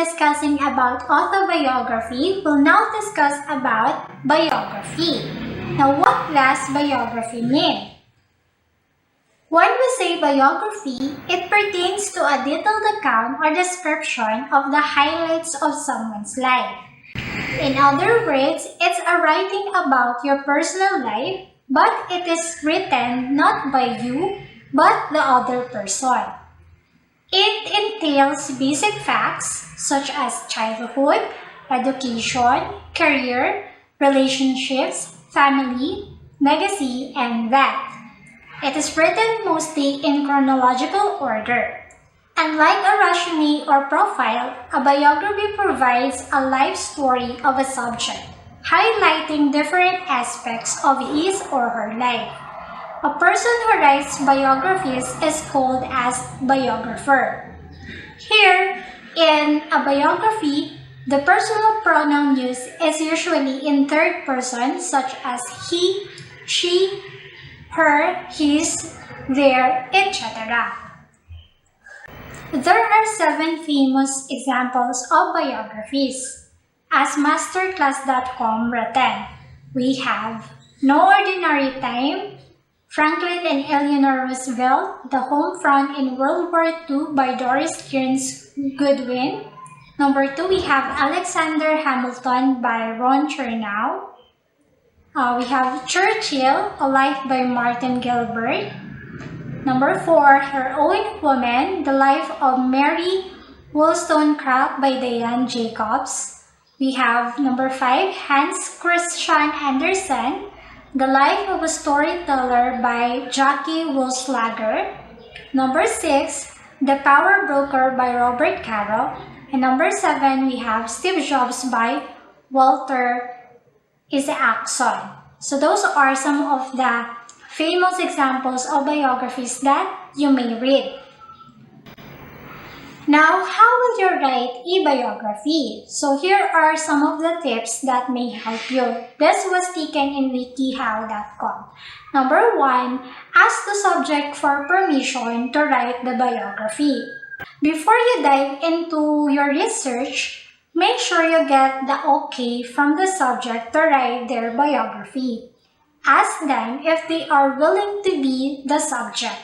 discussing about autobiography, we'll now discuss about biography. Now, what does biography mean? When we say biography, it pertains to a detailed account or description of the highlights of someone's life. In other words, it's a writing about your personal life, but it is written not by you, but the other person. It entails basic facts such as childhood, education, career, relationships, family, legacy, and death. It is written mostly in chronological order. Unlike a resume or profile, a biography provides a life story of a subject, highlighting different aspects of his or her life. A person who writes biographies is called as biographer. Here, in a biography, the personal pronoun used is usually in third person such as he, she, her, his, their, etc. There are 7 famous examples of biographies. As masterclass.com written, we have No Ordinary Time, Franklin and Eleanor Roosevelt, The Home Front in World War II by Doris Kearns Goodwin. Number 2, we have Alexander Hamilton by Ron Chernow. We have Churchill, A Life by Martin Gilbert. Number 4, Her Own Woman, The Life of Mary Wollstonecraft by Diane Jacobs. We have number 5, Hans Christian Andersen, The Life of a Storyteller by Jackie Woolslager. Number 6, The Power Broker by Robert Caro. And number 7, we have Steve Jobs by Walter Isaacson. So those are some of the famous examples of biographies that you may read. Now, how will you write a biography? So here are some of the tips that may help you. This was taken in wikihow.com. Number 1, ask the subject for permission to write the biography. Before you dive into your research, make sure you get the okay from the subject to write their biography. Ask them if they are willing to be the subject.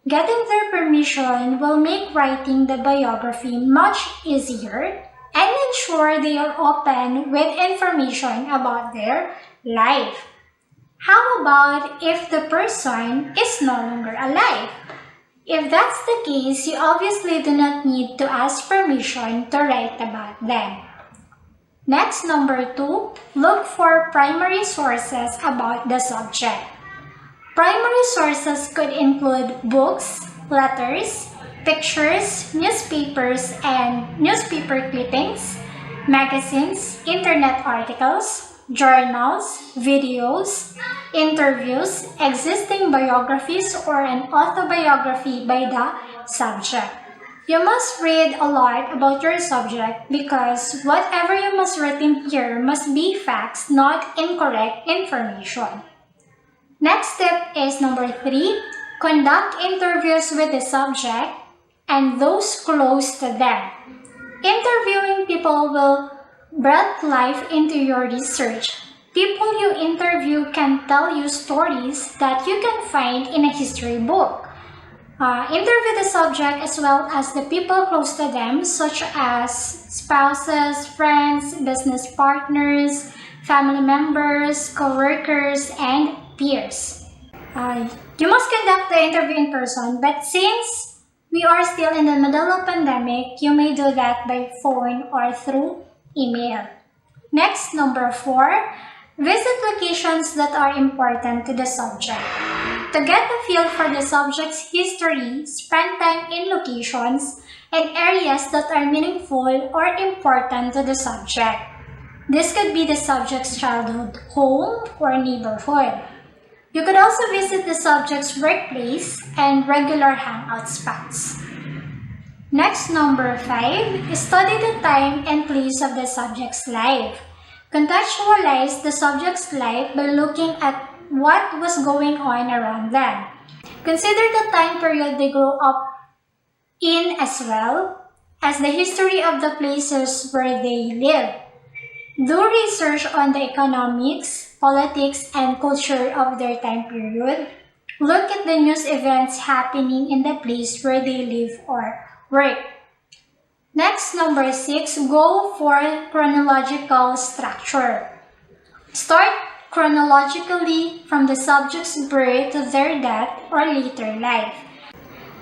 Getting their permission will make writing the biography much easier and ensure they are open with information about their life. How about if the person is no longer alive? If that's the case, you obviously do not need to ask permission to write about them. Next, number 2, look for primary sources about the subject. Primary sources could include books, letters, pictures, newspapers and newspaper clippings, magazines, internet articles, journals, videos, interviews, existing biographies, or an autobiography by the subject. You must read a lot about your subject because whatever you must write here must be facts, not incorrect information. Next tip is number 3, conduct interviews with the subject and those close to them. Interviewing people will breathe life into your research. People you interview can tell you stories that you can find in a history book. Interview the subject as well as the people close to them, such as spouses, friends, business partners, family members, co-workers, and peers. You must conduct the interview in person, but since we are still in the middle of pandemic, you may do that by phone or through email. Next, number 4, visit locations that are important to the subject. To get a feel for the subject's history, spend time in locations and areas that are meaningful or important to the subject. This could be the subject's childhood home or neighborhood. You could also visit the subject's workplace and regular hangout spots. Next, number 5, study the time and place of the subject's life. Contextualize the subject's life by looking at what was going on around them. Consider the time period they grew up in as well, as the history of the places where they live. Do research on the economics, politics, and culture of their time period. Look at the news events happening in the place where they live or work. Next, number 6, go for chronological structure. Start chronologically from the subject's birth to their death or later life.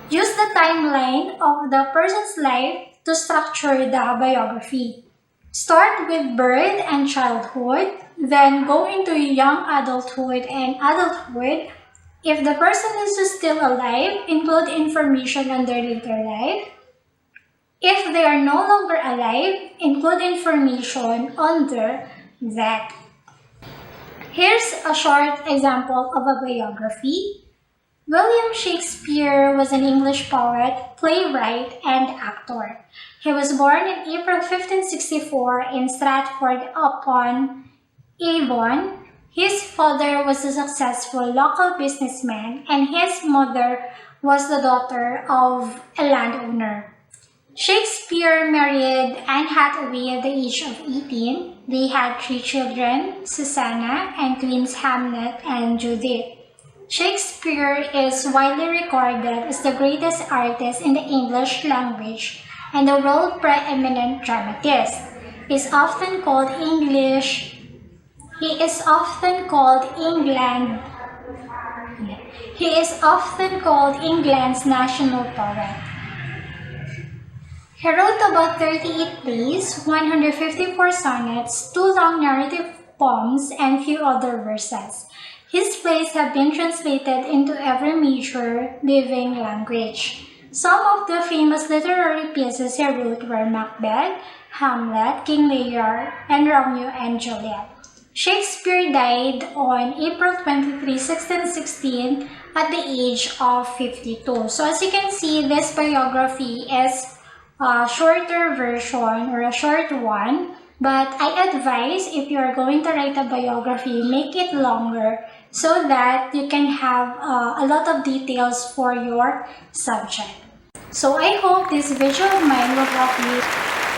Use the timeline of the person's life to structure the biography. Start with birth and childhood, then go into young adulthood and adulthood. If the person is still alive, include information on their later life. If they are no longer alive, include information on their death. Here's a short example of a biography. William Shakespeare was an English poet, playwright, and actor. He was born in April 1564 in Stratford-upon-Avon. His father was a successful local businessman, and his mother was the daughter of a landowner. Shakespeare married Anne Hathaway at the age of 18. They had 3 children, Susanna, and twins Hamlet and Judith. Shakespeare is widely regarded as the greatest artist in the English language and the world preeminent dramatist. He is often called England's national poet. He wrote about 38 plays, 154 sonnets, 2 long narrative poems, and few other verses. His plays have been translated into every major living language. Some of the famous literary pieces he wrote were Macbeth, Hamlet, King Lear, and Romeo and Juliet. Shakespeare died on April 23, 1616 at the age of 52. So as you can see, this biography is a shorter version or a short one, but I advise if you are going to write a biography, make it longer so that you can have a lot of details for your subject. So I hope this video of mine will help you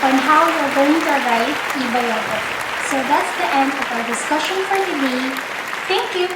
on how you're going to write a biography. So that's the end of our discussion for today. Thank you!